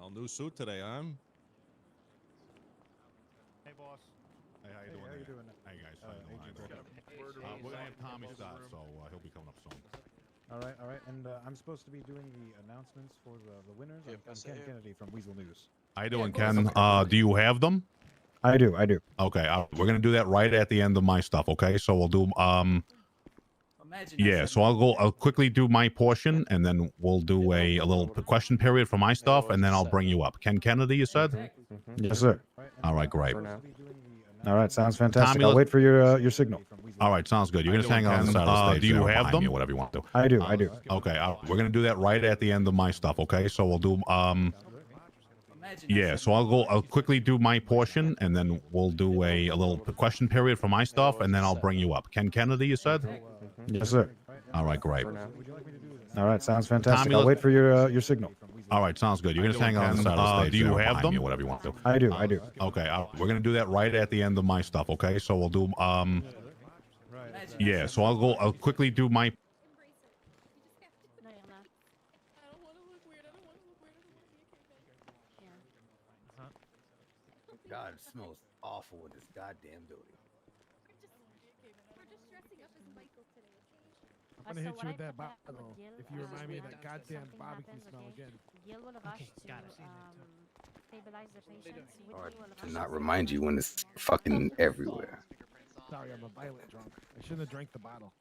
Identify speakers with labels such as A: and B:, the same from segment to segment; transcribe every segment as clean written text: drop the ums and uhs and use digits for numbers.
A: All new suit today, huh?
B: Hey, boss.
A: Hey, how you doing?
B: How you doing?
A: Hey, guys. How you doing? We're gonna have Tommy start, so he'll be coming up soon.
B: All right. And I'm supposed to be doing the announcements for the winners. I'm Ken Kennedy from Weasel News.
A: How you doing, Ken? Do you have them?
B: I do.
A: Okay, we're gonna do that right at the end of my stuff. Okay, so we'll do yeah. So I'll quickly do my portion, and then we'll do a little question period for my stuff, and then I'll bring you up. Ken Kennedy, you said?
B: Yes, sir.
A: All right, great.
B: All right, sounds fantastic.
A: Tommy,
B: I'll wait for your signal.
A: All right, sounds good. You're gonna hang on the side of the stage.
B: Do you
A: there
B: have
A: behind me
B: them?
A: or whatever you want to do.
B: I do.
A: Okay, we're gonna do that right at the end of my stuff. Okay, so we'll do yeah. So I'll quickly do my portion, and then we'll do a little question period for my stuff, and then I'll bring you up. Ken Kennedy, you said?
B: Yes, sir.
A: All right, great.
B: All right, sounds fantastic.
A: Tommy,
B: I'll wait for your signal.
A: All right, sounds good. You're gonna hang on the side of the stage.
B: Do you
A: there
B: have
A: behind me
B: them?
A: or whatever you want to do.
B: I do.
A: Okay, we're gonna do that right at the end of my stuff. Okay, so we'll do yeah. So I'll quickly do my.
C: God, it smells awful in this goddamn building.
D: I'm gonna hit you with that bottle if you remind me of that goddamn barbecue smell again.
E: Okay, got it.
C: Or to not remind you when it's fucking everywhere.
D: Sorry, I'm a violent drunk. I shouldn't have drank the bottle.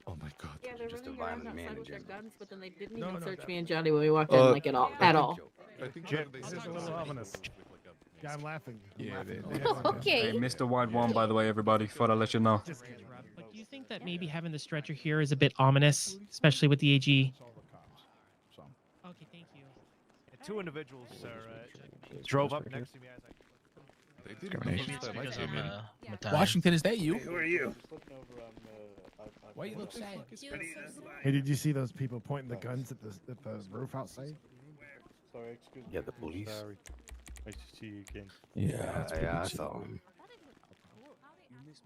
A: Oh my god.
F: Yeah, they're
C: Just a
F: running around
C: violent man
F: outside
C: in
F: with their
C: general.
F: guns, but then they didn't
D: No,
F: even
D: no,
F: search
D: that-
F: me and Johnny when we walked in, like at all.
A: I think
B: This is a little ominous.
D: Yeah, I'm laughing.
G: Yeah,
E: Okay.
G: Hey, Mr. White One, by the way, everybody, thought I'd let you know.
E: Like, do you think that maybe having the stretcher here is a bit ominous, especially with the AG? Okay, thank you.
B: Two individuals, sir, drove up next to me.
H: Washington, is that you?
B: Who are you?
H: Why you look sad?
D: Hey, did you see those people pointing the guns at the roof outside?
B: Sorry, excuse me.
C: Yeah, the police.
B: Sorry. Nice to see you again.
C: Yeah, I saw him.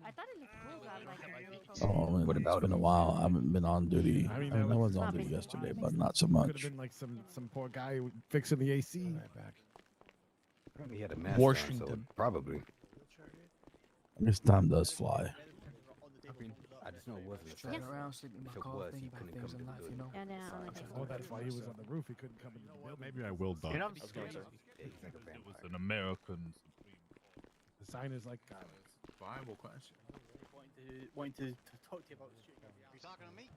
F: I thought it looked cool,
H: Oh,
C: What about
H: it's been
C: him?
H: a while. I haven't been on duty.
D: I mean,
H: I was on
F: Probably
H: duty
F: not.
H: yesterday, but not so
D: Could have
H: much.
D: been like some poor guy fixing the AC.
C: He had a mask on, so
H: Washington.
C: probably.
H: This time does fly.
C: I just know it wasn't a threat.
F: around,
C: If it was, he couldn't come to the building.
D: Oh, that's why he was on the roof. He couldn't come into the building.
A: Maybe I will, Doc.
C: Yeah, he's like a vampire.
A: An American.
D: The sign is like,
A: Viable question.
I: Wanting to talk to you about the street.
J: You talking to me?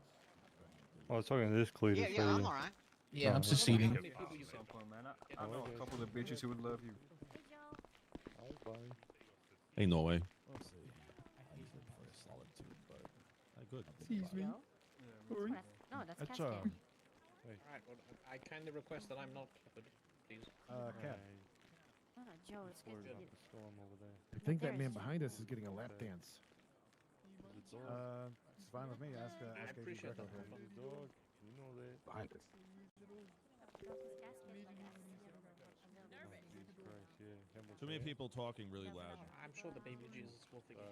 B: I was talking to this Cletus.
J: Yeah, I'm all right.
H: Yeah, I'm seceding.
G: I know a couple of bitches who would love you.
A: Ain't no way. Good.
D: excuse me.
F: No, that's
B: That's
F: Cascade.
I: Alright, well, I kindly request that I'm not clipped, please.
B: Cat.
F: Oh, Joe, it's good.
D: I think that man behind us is getting a lap dance.
B: It's fine with me. Ask
I: I appreciate that.
C: Behind us.
A: Too many people talking really loud.
I: I'm sure the baby Jesus will forgive.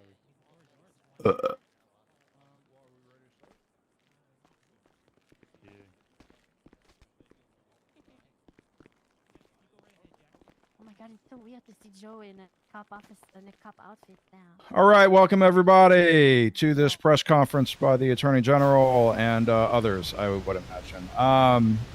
F: Oh my god, it's so weird to see Joe in a cop office in a cop outfit now.
K: All right, welcome everybody to this press conference by the Attorney General and others, I would imagine.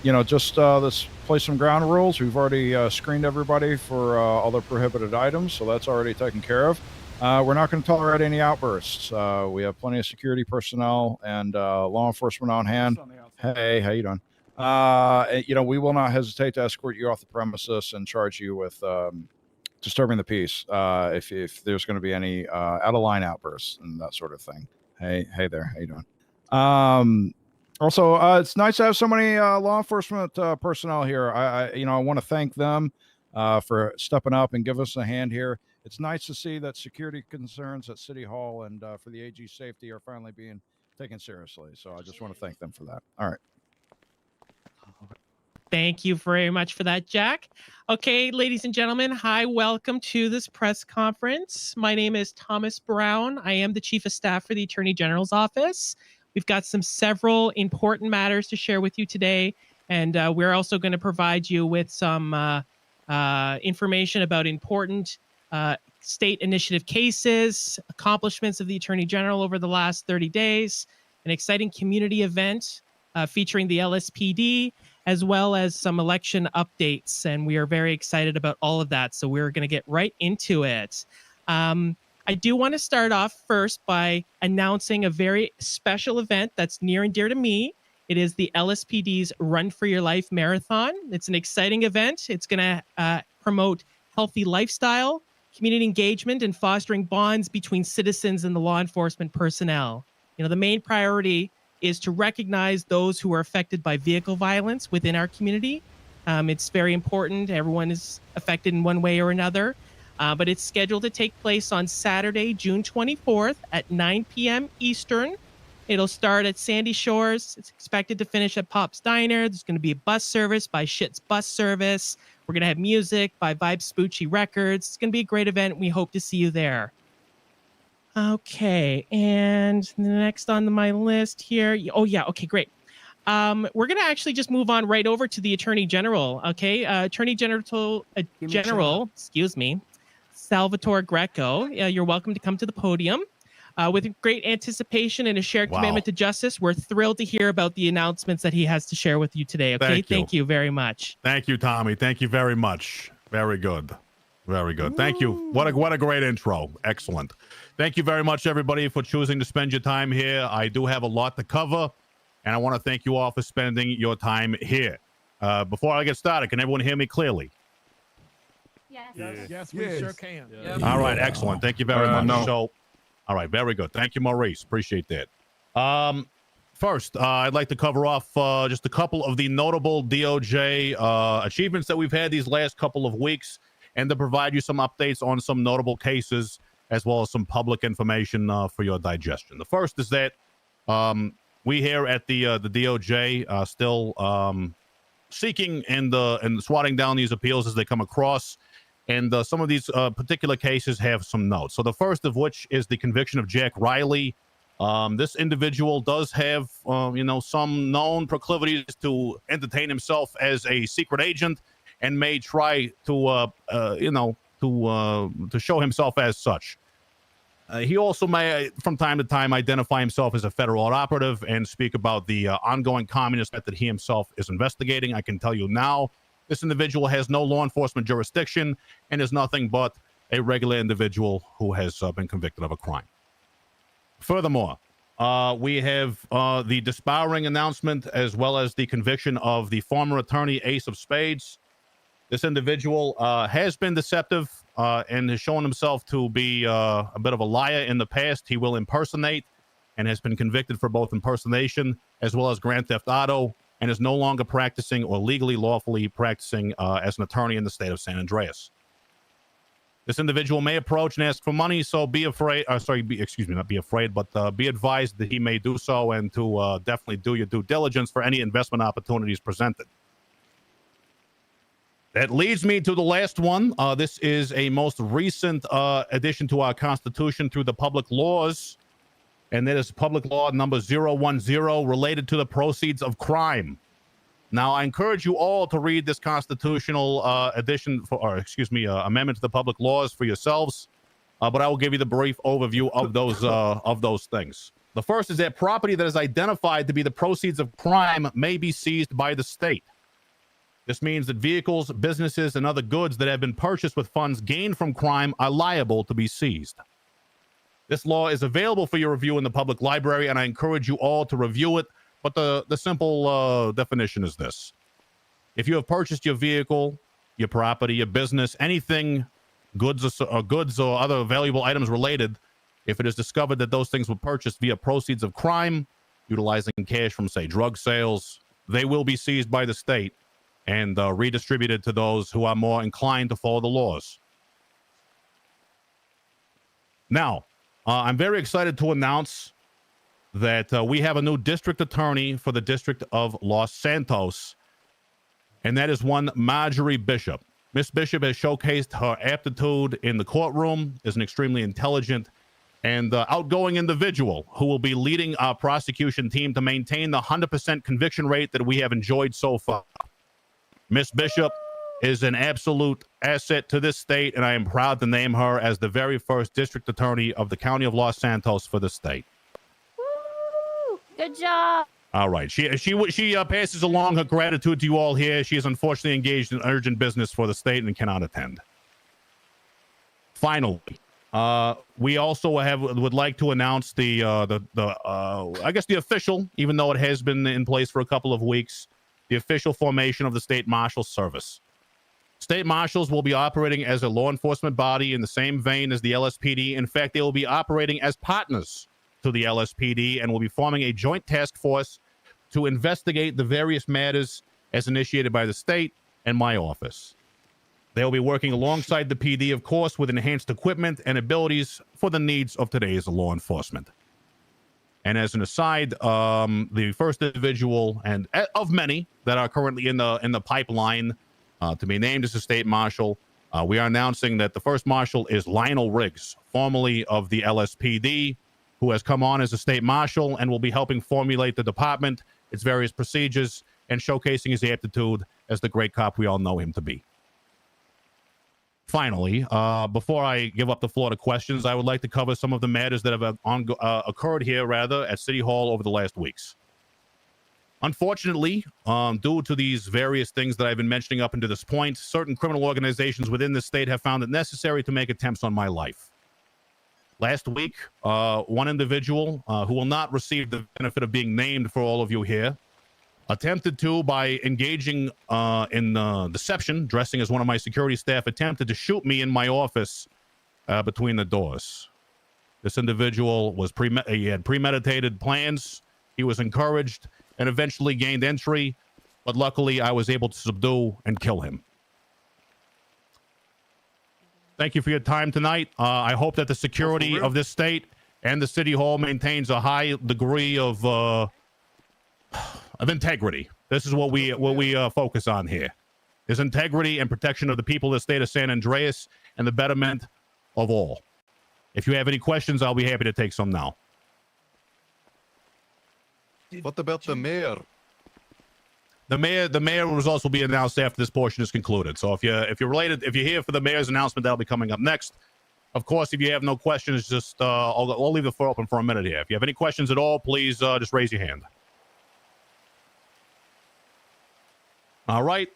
K: Let's play some ground rules. We've already screened everybody for all the prohibited items, so that's already taken care of. We're not going to tolerate any outbursts. We have plenty of security personnel and law enforcement on hand. Hey, how you doing? We will not hesitate to escort you off the premises and charge you with disturbing the peace if there's going to be any out of line outbursts and that sort of thing. Hey there, how you doing? Also, it's nice to have so many law enforcement personnel here. I want to thank them for stepping up and give us a hand here. It's nice to see that security concerns at City Hall and for the AG safety are finally being taken seriously. So I just want to thank them for that. All right.
E: Thank you very much for that, Jack. Okay, ladies and gentlemen, hi, welcome to this press conference. My name is Thomas Brown. I am the Chief of Staff for the Attorney General's Office. We've got several important matters to share with you today, and we're also going to provide you with some information about important state initiative cases, accomplishments of the Attorney General over the last 30 days, an exciting community event featuring the LSPD, as well as some election updates. And we are very excited about all of that. So we're going to get right into it. I do want to start off first by announcing a very special event that's near and dear to me. It is the LSPD's Run for Your Life Marathon. It's an exciting event. It's going to promote healthy lifestyle, community engagement, and fostering bonds between citizens and the law enforcement personnel. You know, the main priority is to recognize those who are affected by vehicle violence within our community. It's very important. Everyone is affected in one way or another. But it's scheduled to take place on Saturday, June 24th at 9 p.m. Eastern. It'll start at Sandy Shores. It's expected to finish at Pop's Diner. There's going to be a bus service by Shit's Bus Service. We're going to have music by Vibe Spoochie Records. It's going to be a great event. We hope to see you there. Okay, and next on my list here. Oh, yeah, okay, great. We're going to actually just move on right over to the Attorney General, okay? Attorney General, excuse me, Salvatore Greco. You're welcome to come to the podium. With great anticipation and a shared commitment to justice, we're thrilled to hear about the announcements that he has to share with you today, okay? Thank you very much.
A: Thank you, Tommy. Thank you very much. Very good. Very good. Thank you. What a great intro. Excellent. Thank you very much, everybody, for choosing to spend your time here. I do have a lot to cover, and I want to thank you all for spending your time here. Before I get started, can everyone hear me clearly?
D: Yes, we sure can.
I: Yeah.
A: All right, excellent. Thank you very much.
G: No.
A: So, all right, very good. Thank you, Maurice. Appreciate that. First, I'd like to cover off just a couple of the notable DOJ achievements that we've had these last couple of weeks, and to provide you some updates on some notable cases, as well as some public information for your digestion. The first is that we here at the DOJ still seeking and swatting down these appeals as they come across. And some of these particular cases have some notes. So the first of which is the conviction of Jack Riley. This individual does have, some known proclivities to entertain himself as a secret agent, and may try to, to show himself as such. He also may, from time to time, identify himself as a federal operative and speak about the ongoing communist threat that he himself is investigating. I can tell you now, this individual has no law enforcement jurisdiction and is nothing but a regular individual who has been convicted of a crime. Furthermore, we have the disbarring announcement, as well as the conviction of the former attorney Ace of Spades. This individual has been deceptive and has shown himself to be a bit of a liar in the past. He will impersonate and has been convicted for both impersonation as well as grand theft auto, and is no longer practicing or legally lawfully practicing as an attorney in the state of San Andreas. This individual may approach and ask for money, so be afraid, not be afraid, but be advised that he may do so, and to definitely do your due diligence for any investment opportunities presented. That leads me to the last one. This is a most recent addition to our Constitution through the public laws, and that is public law number 010, related to the proceeds of crime. Now, I encourage you all to read this constitutional amendment to the public laws for yourselves, but I will give you the brief overview of those things. The first is that property that is identified to be the proceeds of crime may be seized by the state. This means that vehicles, businesses, and other goods that have been purchased with funds gained from crime are liable to be seized. This law is available for your review in the public library, and I encourage you all to review it. But the simple definition is this. If you have purchased your vehicle, your property, your business, anything, goods or other valuable items related, if it is discovered that those things were purchased via proceeds of crime, utilizing cash from, say, drug sales, they will be seized by the state and redistributed to those who are more inclined to follow the laws. Now, I'm very excited to announce that we have a new district attorney for the District of Los Santos, and that is one Marjorie Bishop. Miss Bishop has showcased her aptitude in the courtroom, is an extremely intelligent and outgoing individual who will be leading our prosecution team to maintain the 100% conviction rate that we have enjoyed so far. Miss Bishop is an absolute asset to this state, and I am proud to name her as the very first district attorney of the county of Los Santos for the state.
F: Woo! Good job.
A: All right. She passes along her gratitude to you all here. She is unfortunately engaged in urgent business for the state and cannot attend. Finally, we also would like to announce the I guess the official, even though it has been in place for a couple of weeks, the official formation of the State Marshal Service. State Marshals will be operating as a law enforcement body in the same vein as the LSPD. In fact, they will be operating as partners to the LSPD and will be forming a joint task force to investigate the various matters as initiated by the state and my office. They will be working alongside the PD, of course, with enhanced equipment and abilities for the needs of today's law enforcement. And as an aside, the first individual and of many that are currently in the pipeline to be named as a state marshal, we are announcing that the first marshal is Lionel Riggs, formerly of the LSPD, who has come on as a state marshal and will be helping formulate the department, its various procedures, and showcasing his aptitude as the great cop we all know him to be. Finally, before I give up the floor to questions, I would like to cover some of the matters that have occurred here, at City Hall over the last weeks. Unfortunately, due to these various things that I've been mentioning up until this point, certain criminal organizations within the state have found it necessary to make attempts on my life. Last week, one individual who will not receive the benefit of being named for all of you here attempted to, by engaging in deception, dressing as one of my security staff, attempted to shoot me in my office between the doors. This individual was he had premeditated plans. He was encouraged and eventually gained entry, but luckily I was able to subdue and kill him. Thank you for your time tonight. I hope that the security of this state and the City Hall maintains a high degree of integrity. This is what we focus on here: is integrity and protection of the people of the state of San Andreas and the betterment of all. If you have any questions, I'll be happy to take some now.
J: What about the mayor?
A: The mayor will also be announced after this portion is concluded. So if you're here for the mayor's announcement, that'll be coming up next. Of course, if you have no questions, just I'll leave the floor open for a minute here. If you have any questions at all, please just raise your hand. All right.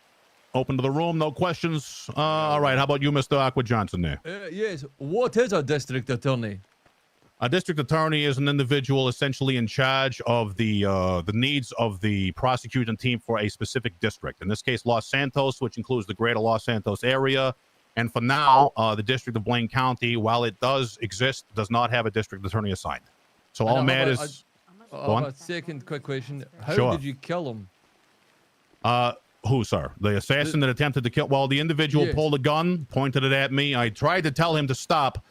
A: Open to the room. No questions. All right. How about you, Mr. Aqua Johnson there?
L: Yes. What is a district attorney?
A: A district attorney is an individual essentially in charge of the needs of the prosecuting team for a specific district. In this case, Los Santos, which includes the greater Los Santos area. And for now, the District of Blaine County, while it does exist, does not have a district attorney assigned. So all matters...
L: A second quick question. How did you kill him?
A: Who, sir? The assassin that attempted to kill... Well, the individual pulled a gun, pointed it at me. I tried to tell him to stop,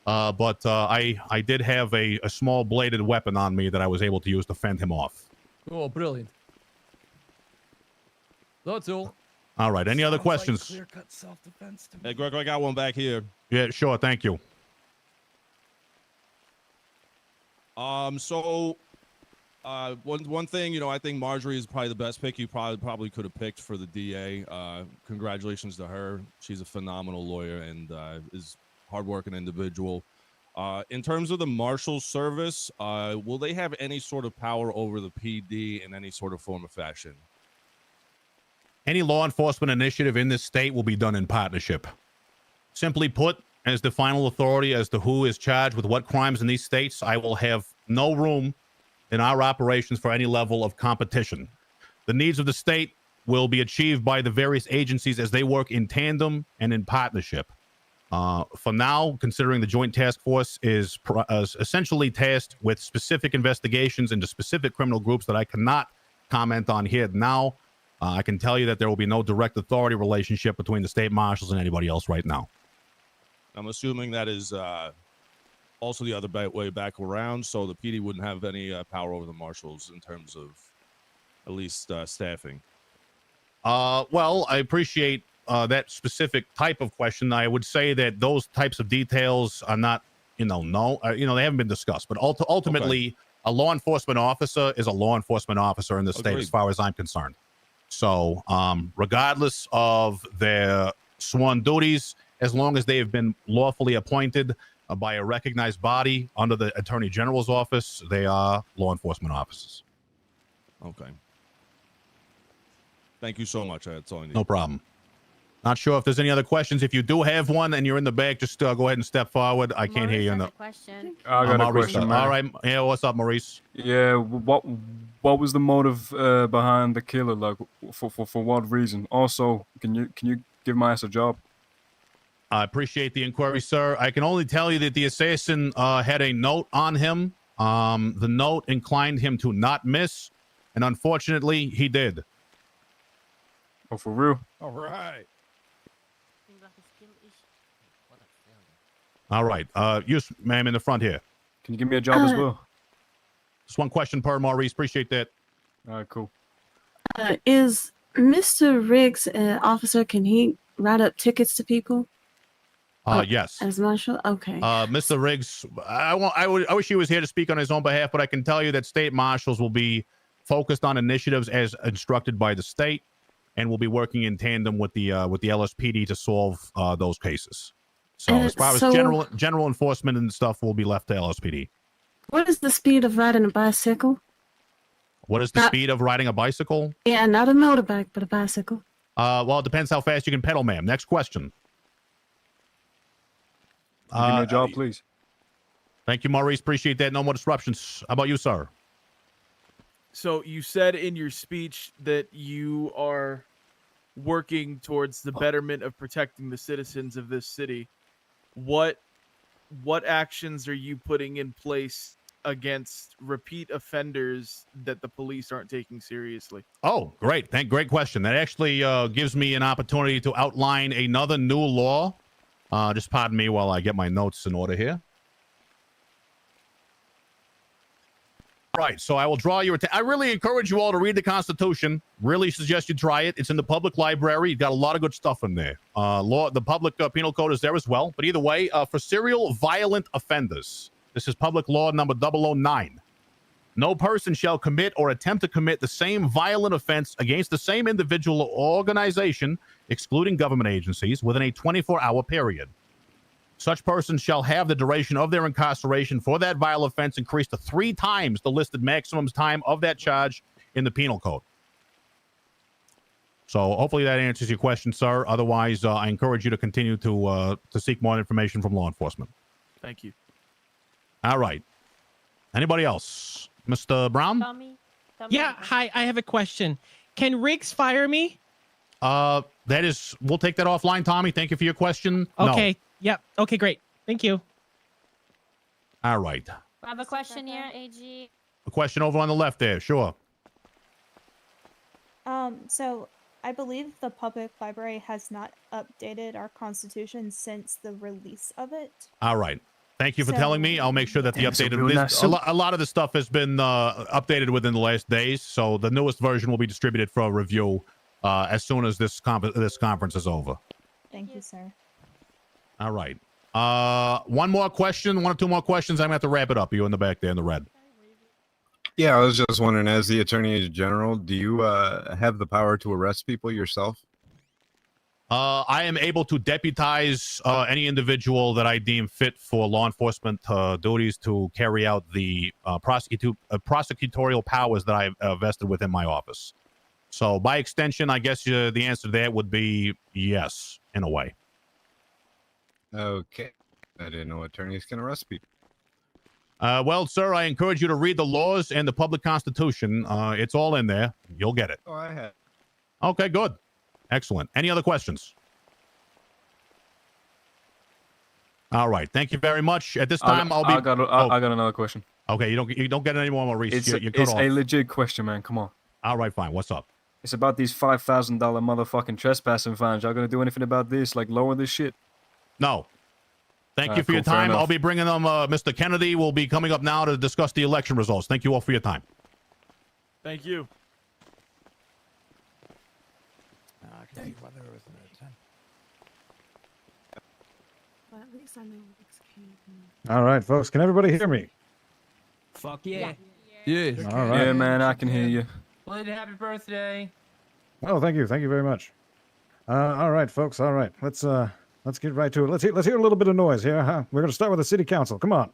A: but I did have a small bladed weapon on me that I was able to use to fend him off.
L: Oh, brilliant. That's all.
A: All right. Any other questions?
D: Clear-cut self-defense to me.
M: Hey, Greg, I got one back here.
A: Yeah, sure. Thank you.
M: So one thing, I think Marjorie is probably the best pick you probably could have picked for the DA. Congratulations to her. She's a phenomenal lawyer and is hardworking individual. In terms of the Marshal Service, will they have any sort of power over the PD in any sort of form or fashion?
A: Any law enforcement initiative in this state will be done in partnership. Simply put, as the final authority as to who is charged with what crimes in these states, I will have no room in our operations for any level of competition. The needs of the state will be achieved by the various agencies as they work in tandem and in partnership. For now, considering the Joint Task Force is essentially tasked with specific investigations into specific criminal groups that I cannot comment on here now, I can tell you that there will be no direct authority relationship between the state marshals and anybody else right now.
M: I'm assuming that is also the other way back around, so the PD wouldn't have any power over the marshals in terms of at least staffing.
A: Well, I appreciate that specific type of question. I would say that those types of details are not, they haven't been discussed. But ultimately, a law enforcement officer is a law enforcement officer in the state, as far as I'm concerned. So, regardless of their sworn duties, as long as they have been lawfully appointed by a recognized body under the Attorney General's office, they are law enforcement officers.
M: Okay. Thank you so much. That's all I need.
A: No problem. Not sure if there's any other questions. If you do have one and you're in the back, just go ahead and step forward. I can't hear you in the.
F: Question.
J: I got a
A: Maurice,
J: question, man.
A: all right. Yeah, what's up, Maurice?
J: Yeah, what was the motive behind the killer? Like, for what reason? Also, can you give my ass a job?
A: I appreciate the inquiry, sir. I can only tell you that the assassin had a note on him. The note inclined him to not miss, and unfortunately, he did.
J: Oh, for real?
D: All right.
A: All right. You, ma'am, in the front here.
J: Can you give me a job as well?
A: Just one question per, Maurice. Appreciate that.
J: All right, cool.
N: Is Mr. Riggs an officer? Can he write up tickets to people?
A: Yes.
N: As marshal? Okay.
A: Mr. Riggs, I wish he was here to speak on his own behalf, but I can tell you that state marshals will be focused on initiatives as instructed by the state, and will be working in tandem with the LSPD to solve those cases. So as far as general enforcement and stuff will be left to LSPD.
N: What is the speed of riding a bicycle?
A: What is the speed of riding a bicycle?
N: Yeah, not a motorbike, but a bicycle.
A: Well, it depends how fast you can pedal, ma'am. Next question.
J: Give me a job, please.
A: Thank you, Maurice. Appreciate that. No more disruptions. How about you, sir?
O: So you said in your speech that you are working towards the betterment of protecting the citizens of this city. What actions are you putting in place against repeat offenders that the police aren't taking seriously?
A: Oh, great. Great question. That actually gives me an opportunity to outline another new law. Just pardon me while I get my notes in order here. Right, so I will draw your attention. I really encourage you all to read the Constitution. Really suggest you try it. It's in the public library. You've got a lot of good stuff in there. The public penal code is there as well. But either way, for serial violent offenders, this is public law number 009. No person shall commit or attempt to commit the same violent offense against the same individual or organization, excluding government agencies, within a 24-hour period. Such persons shall have the duration of their incarceration for that vile offense increased to 3 times the listed maximum time of that charge in the penal code. So hopefully that answers your question, sir. Otherwise, I encourage you to continue to seek more information from law enforcement.
O: Thank you.
A: All right. Anybody else? Mr. Brown?
F: Tommy?
E: Yeah, hi, I have a question. Can Riggs fire me?
A: We'll take that offline, Tommy. Thank you for your question.
E: Okay.
A: No.
E: Yep. Okay, great. Thank you.
A: All right.
F: I have a question here, AG.
A: A question over on the left there. Sure.
P: So I believe the public library has not updated our constitution since the release of it.
A: All right. Thank you for telling me. I'll make sure that the updated a lot of the stuff has been updated within the last days. So the newest version will be distributed for review as soon as this conference is over.
P: Thank you, sir.
A: All right. One or two more questions. I'm gonna have to wrap it up. You in the back there in the red.
J: Yeah, I was just wondering, as the Attorney General, do you have the power to arrest people yourself?
A: I am able to deputize any individual that I deem fit for law enforcement duties to carry out the prosecutorial powers that I vested within my office. So by extension, I guess the answer to that would be yes, in a way.
J: Okay. I didn't know attorneys can arrest people.
A: Well, sir, I encourage you to read the laws and the public constitution. It's all in there. You'll get it.
J: Oh, I have.
A: Okay, good. Excellent. Any other questions? All right. Thank you very much. At this time,
J: I got another question.
A: Okay, you don't get any more, Maurice.
J: It's
A: off.
J: a legit question, man. Come on.
A: All right, fine. What's up?
J: It's about these $5,000 motherfucking trespassing fines. Y'all gonna do anything about this? Like lower this shit?
A: No. Thank you for your time. I'll be bringing them. Mr. Kennedy will be coming up now to discuss the election results. Thank you all for your time.
O: Thank you.
N: Well, at least I know Riggs came.
B: All right, folks. Can everybody hear me?
L: Fuck yeah.
K: Yes.
B: All right.
J: Yeah, man, I can hear you.
L: Belated happy birthday.
B: Oh, thank you very much. All right, folks. All right, let's get right to it. Let's hear a little bit of noise here, huh? We're gonna start with the city council. Come on.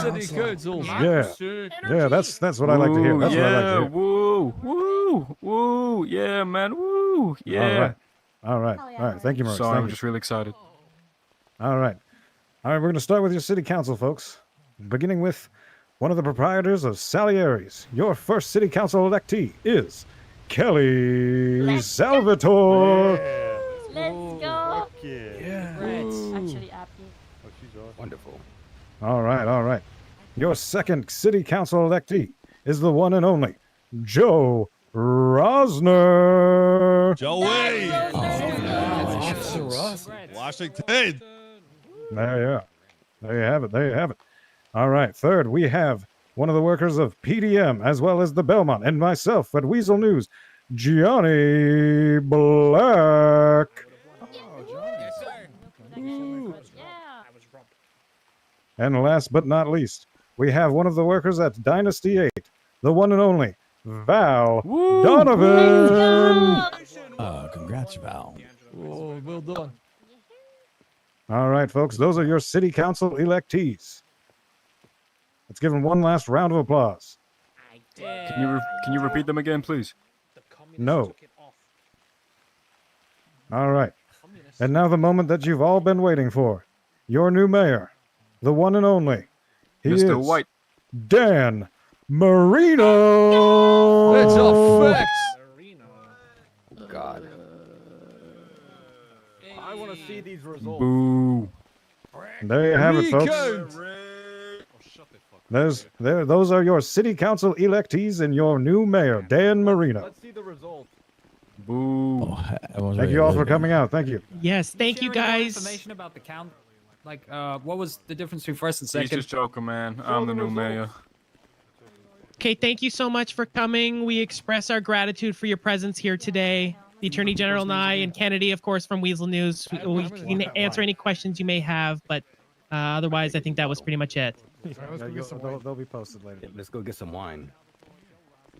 L: City council.
B: Yeah, that's what I like to hear. That's what I like to hear.
J: Woo, yeah, man, woo, yeah.
B: All right. Thank you, Maurice.
J: Sorry,
B: Thank
J: I'm
B: you.
J: just really excited.
B: All right, we're going to start with your city council, folks. Beginning with one of the proprietors of Salieri's. Your first city council electee is Kelly Salvatore.
F: Let's go.
C: Yeah.
F: Actually, happy.
C: Wonderful.
B: All right. Your second city council electee is the one and only Joe Rosner.
M: Joey. Washington.
B: There you have it. All right. Third, we have one of the workers of PDM as well as the Belmont and myself at Weasel News, Johnny Black. And last but not least, we have one of the workers at Dynasty 8, the one and only Val Donovan.
H: Congrats, Val.
L: Oh, well done.
B: All right, folks, those are your city council electees. Let's give them one last round of applause.
J: Can you repeat them again, please?
B: No. All right. And now the moment that you've all been waiting for. Your new mayor, the one and only. He
J: Mr.
B: is
J: White.
B: Dan Marino.
L: It's a fact.
C: God.
B: I want to see these results.
J: Boo.
B: There you have it, folks. Those are your city council electees and your new mayor, Dan Marino.
O: Let's see the results.
J: Boo.
B: Thank you all for coming out. Thank you.
E: Yes, thank you guys.
Q: Information about the count, like what was the difference between first and
J: He's
Q: second?
J: just joking, man. I'm the new mayor.
E: Okay, thank you so much for coming. We express our gratitude for your presence here today. The Attorney General and I, and Kennedy, of course, from Weasel News. We can answer any questions you may have, but otherwise, I think that was pretty much it.
B: They'll be posted later.
C: Let's go get some wine.